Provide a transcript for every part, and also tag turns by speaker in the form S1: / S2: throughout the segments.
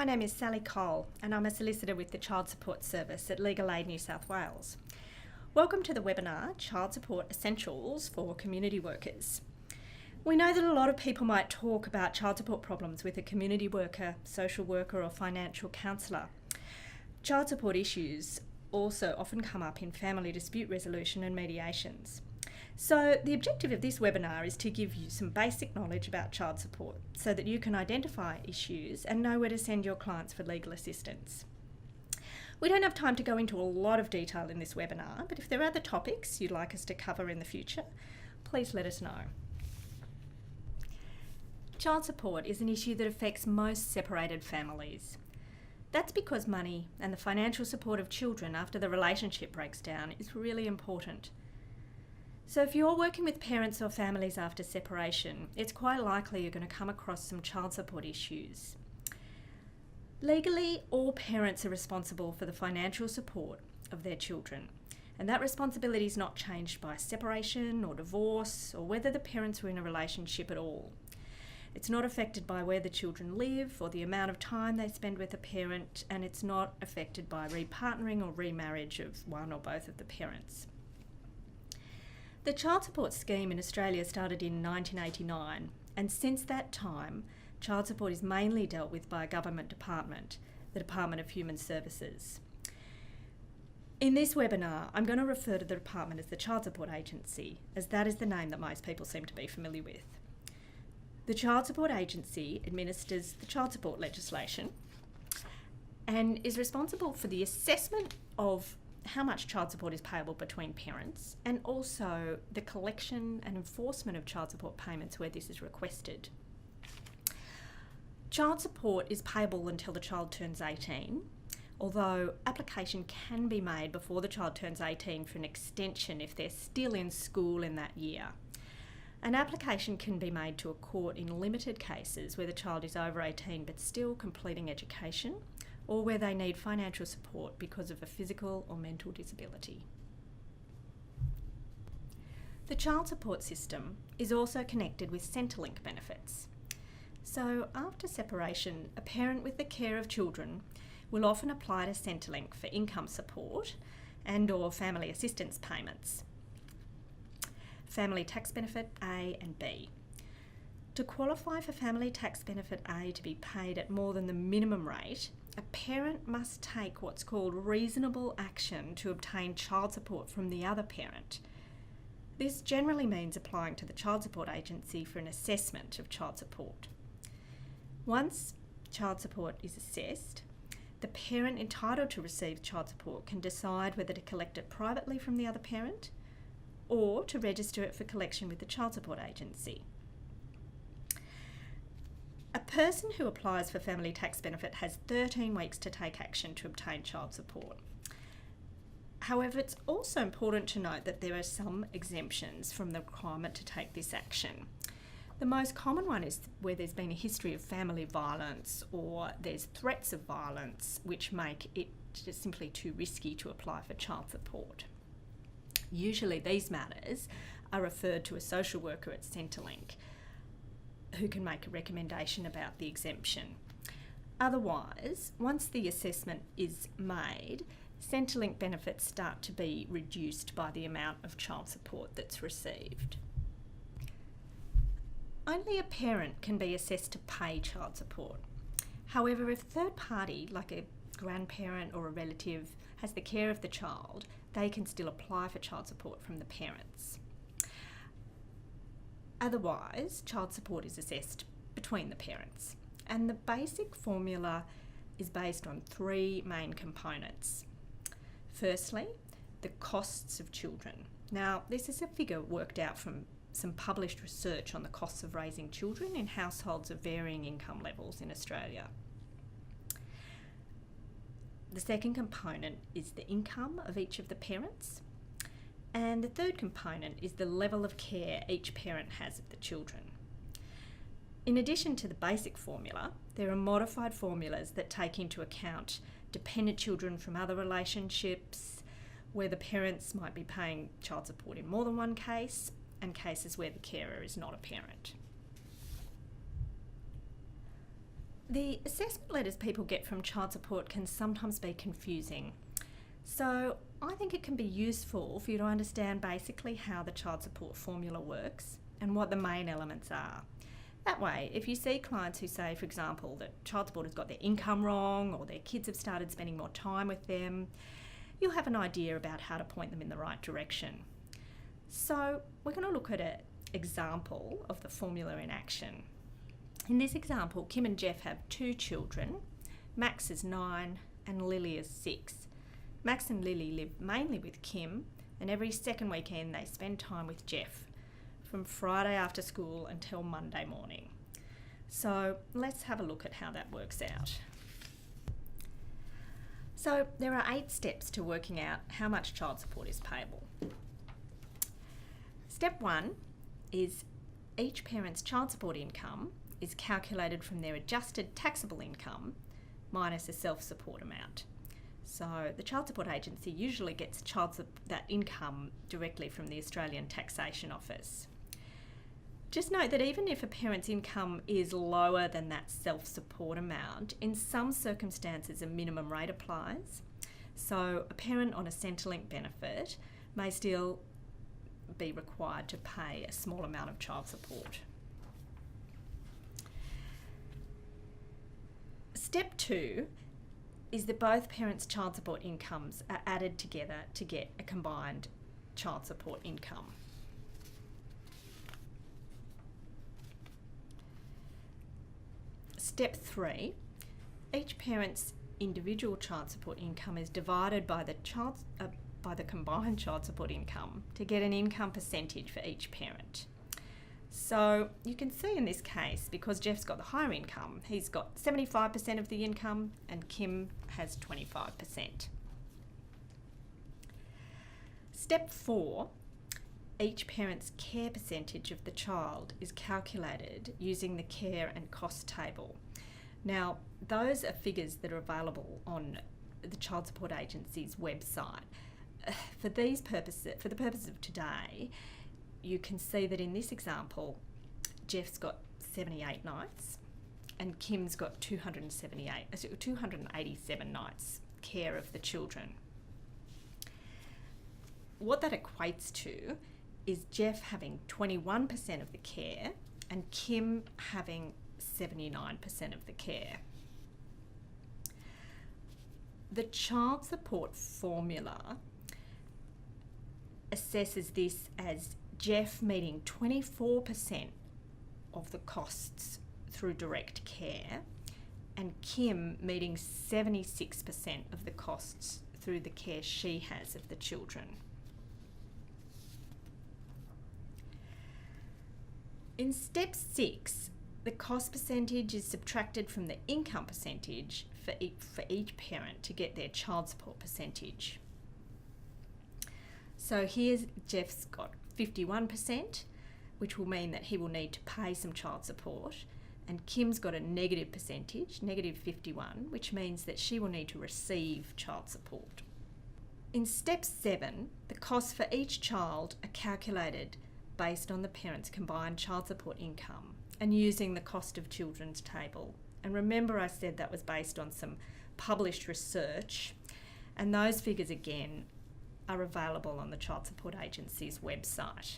S1: My name is Sally Cole and I'm a solicitor with the Child Support Service at Legal Aid New South Wales. Welcome to the webinar, Child Support Essentials for Community Workers. We know that a lot of people might talk about child support problems with a community worker, social worker or financial counsellor. Child support issues also often come up in family dispute resolution and mediations. So the objective of this webinar is to give you some basic knowledge about child support so that you can identify issues and know where to send your clients for legal assistance. We don't have time to go into a lot of detail in this webinar, but if there are other topics you'd like us to cover in the future, please let us know. Child support is an issue that affects most separated families. That's because money and the financial support of children after the relationship breaks down is really important. So if you're working with parents or families after separation, it's quite likely you're going to come across some child support issues. Legally, all parents are responsible for the financial support of their children, and that responsibility is not changed by separation or divorce or whether the parents were in a relationship at all. It's not affected by where the children live or the amount of time they spend with a parent, and it's not affected by repartnering or remarriage of one or both of the parents. The child support scheme in Australia started in 1989, and since that time, child support is mainly dealt with by a government department, the Department of Human Services. In this webinar, I'm going to refer to the department as the Child Support Agency, as that is the name that most people seem to be familiar with. The Child Support Agency administers the child support legislation and is responsible for the assessment of how much child support is payable between parents, and also the collection and enforcement of child support payments where this is requested. Child support is payable until the child turns 18, although application can be made before the child turns 18 for an extension if they're still in school in that year. An application can be made to a court in limited cases where the child is over 18 but still completing education, or where they need financial support because of a physical or mental disability. The child support system is also connected with Centrelink benefits. So after separation, a parent with the care of children will often apply to Centrelink for income support and/or family assistance payments. Family tax benefit A and B. To qualify for family tax benefit A to be paid at more than the minimum rate, a parent must take what's called reasonable action to obtain child support from the other parent. This generally means applying to the Child Support Agency for an assessment of child support. Once child support is assessed, the parent entitled to receive child support can decide whether to collect it privately from the other parent or to register it for collection with the Child Support Agency. A person who applies for family tax benefit has 13 weeks to take action to obtain child support. However, it's also important to note that there are some exemptions from the requirement to take this action. The most common one is where there's been a history of family violence or there's threats of violence which make it just simply too risky to apply for child support. Usually these matters are referred to a social worker at Centrelink, who can make a recommendation about the exemption. Otherwise, once the assessment is made, Centrelink benefits start to be reduced by the amount of child support that's received. Only a parent can be assessed to pay child support. However, if a third party, like a grandparent or a relative, has the care of the child, they can still apply for child support from the parents. Otherwise, child support is assessed between the parents, and the basic formula is based on three main components. Firstly, the costs of children. Now, this is a figure worked out from some published research on the costs of raising children in households of varying income levels in Australia. The second component is the income of each of the parents. And the third component is the level of care each parent has of the children. In addition to the basic formula, there are modified formulas that take into account dependent children from other relationships, where the parents might be paying child support in more than one case, and cases where the carer is not a parent. The assessment letters people get from child support can sometimes be confusing. So I think it can be useful for you to understand basically how the child support formula works and what the main elements are. That way, if you see clients who say, for example, that child support has got their income wrong or their kids have started spending more time with them, you'll have an idea about how to point them in the right direction. So we're going to look at an example of the formula in action. In this example, Kim and Jeff have 2 children. Max is 9 and Lily is 6. Max and Lily live mainly with Kim, and every second weekend they spend time with Jeff, from Friday after school until Monday morning. So let's have a look at how that works out. So there are 8 steps to working out how much child support is payable. Step 1 is each parent's child support income is calculated from their adjusted taxable income minus a self-support amount. So the Child Support Agency usually gets that income directly from the Australian Taxation Office. Just note that even if a parent's income is lower than that self-support amount, in some circumstances a minimum rate applies. So a parent on a Centrelink benefit may still be required to pay a small amount of child support. Step 2 is that both parents' child support incomes are added together to get a combined child support income. Step 3, each parent's individual child support income is divided by the combined child support income to get an income percentage for each parent. So you can see in this case, because Jeff's got the higher income, he's got 75% of the income and Kim has 25%. Step 4, each parent's care percentage of the child is calculated using the care and cost table. Now, those are figures that are available on the Child Support Agency's website. For the purposes of today, you can see that in this example, Jeff's got 78 nights and Kim's got 287 nights care of the children. What that equates to is Jeff having 21% of the care and Kim having 79% of the care. The child support formula assesses this as Jeff meeting 24% of the costs through direct care and Kim meeting 76% of the costs through the care she has of the children. In step 6, the cost percentage is subtracted from the income percentage for each parent to get their child support percentage. So here's Jeff's got 51%, which will mean that he will need to pay some child support, and Kim's got a negative percentage, negative 51, which means that she will need to receive child support. In step 7, the costs for each child are calculated based on the parent's combined child support income and using the cost of children's table. And remember, I said that was based on some published research, and those figures again are available on the Child Support Agency's website.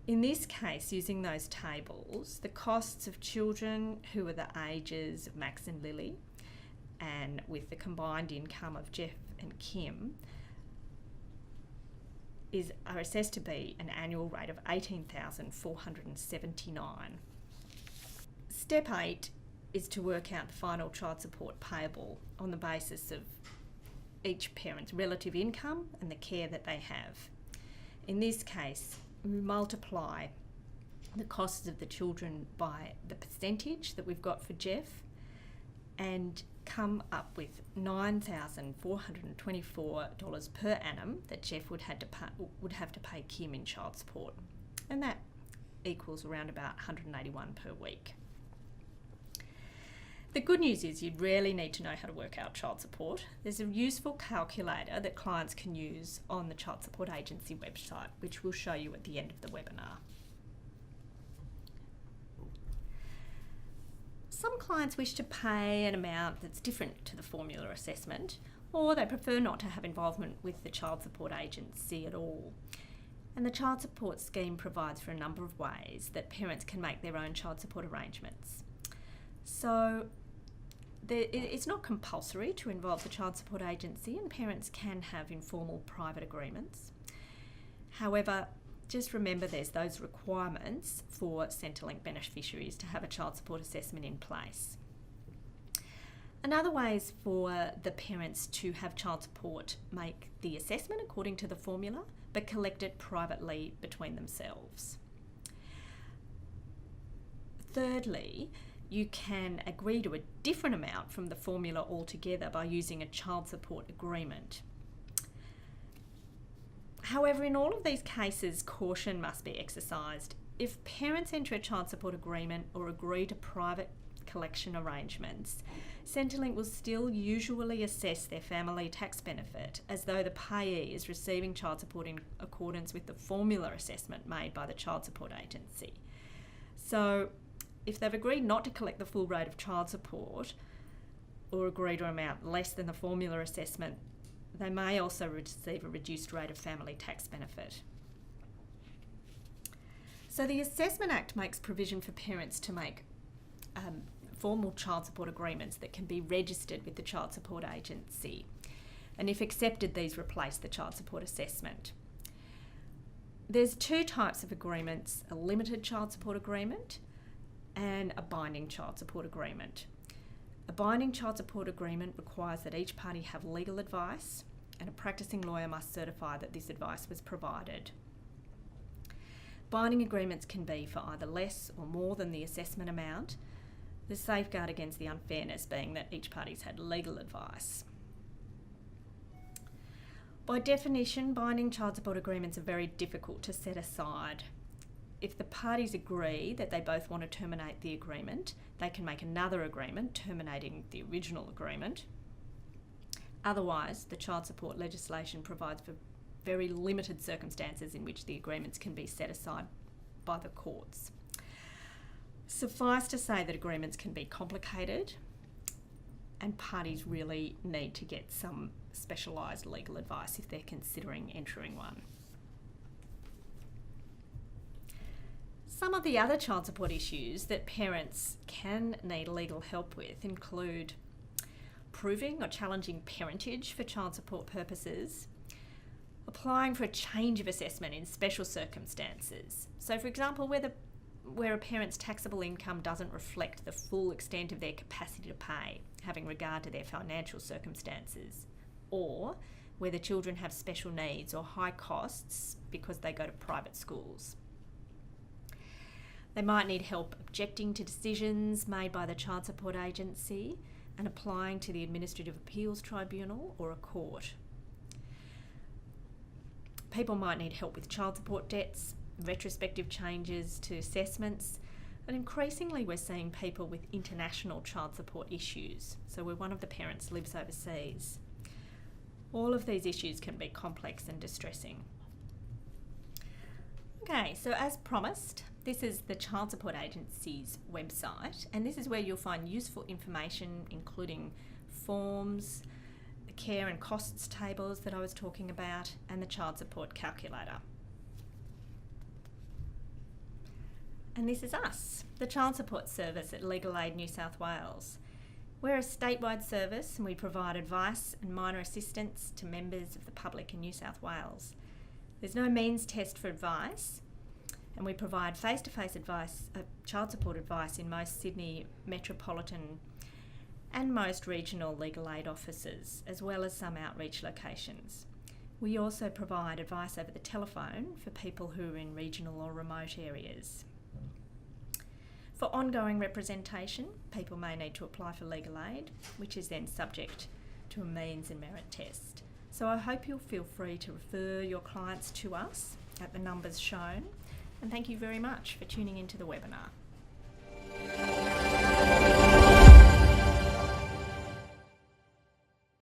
S1: In this case, using those tables, the costs of children who are the ages of Max and Lily, and with the combined income of Jeff and Kim, are assessed to be an annual rate of $18,479. Step 8 is to work out the final child support payable on the basis of each parent's relative income and the care that they have. In this case, we multiply the costs of the children by the percentage that we've got for Jeff and come up with $9,424 per annum that Jeff would have to pay Kim in child support, and that equals around about $181 per week. The good news is you'd rarely need to know how to work out child support. There's a useful calculator that clients can use on the Child Support Agency website, which we'll show you at the end of the webinar. Some clients wish to pay an amount that's different to the formula assessment, or they prefer not to have involvement with the child support agency at all. And the child support scheme provides for a number of ways that parents can make their own child support arrangements. So it's not compulsory to involve the child support agency, and parents can have informal private agreements. However, just remember there's those requirements for Centrelink beneficiaries to have a child support assessment in place. Another way is for the parents to have child support make the assessment according to the formula, but collect it privately between themselves. Thirdly, you can agree to a different amount from the formula altogether by using a child support agreement. However, in all of these cases, caution must be exercised. If parents enter a child support agreement or agree to private collection arrangements, Centrelink will still usually assess their family tax benefit as though the payee is receiving child support in accordance with the formula assessment made by the child support agency. So, if they've agreed not to collect the full rate of child support or agree to an amount less than the formula assessment, they may also receive a reduced rate of family tax benefit. So the Assessment Act makes provision for parents to make formal child support agreements that can be registered with the child support agency. And if accepted, these replace the child support assessment. There's two types of agreements: a limited child support agreement and a binding child support agreement. A binding child support agreement requires that each party have legal advice, and a practicing lawyer must certify that this advice was provided. Binding agreements can be for either less or more than the assessment amount, the safeguard against the unfairness being that each party's had legal advice. By definition, binding child support agreements are very difficult to set aside. If the parties agree that they both want to terminate the agreement, they can make another agreement terminating the original agreement. Otherwise, the child support legislation provides for very limited circumstances in which the agreements can be set aside by the courts. Suffice to say that agreements can be complicated, and parties really need to get some specialised legal advice if they're considering entering one. Some of the other child support issues that parents can need legal help with include proving or challenging parentage for child support purposes, applying for a change of assessment in special circumstances. So, for example, where a parent's taxable income doesn't reflect the full extent of their capacity to pay, having regard to their financial circumstances, or where the children have special needs or high costs because they go to private schools. They might need help objecting to decisions made by the child support agency and applying to the Administrative Appeals Tribunal or a court. People might need help with child support debts, retrospective changes to assessments, and increasingly we're seeing people with international child support issues, so where one of the parents lives overseas. All of these issues can be complex and distressing. Okay, so as promised, this is the Child Support Agency's website, and this is where you'll find useful information including forms, the care and costs tables that I was talking about, and the child support calculator. And this is us, the Child Support Service at Legal Aid New South Wales. We're a statewide service and we provide advice and minor assistance to members of the public in New South Wales. There's no means test for advice, and we provide face-to-face advice, child support advice in most Sydney metropolitan and most regional legal aid offices, as well as some outreach locations. We also provide advice over the telephone for people who are in regional or remote areas. For ongoing representation, people may need to apply for legal aid, which is then subject to a means and merit test. So I hope you'll feel free to refer your clients to us at the numbers shown, and thank you very much for tuning into the webinar.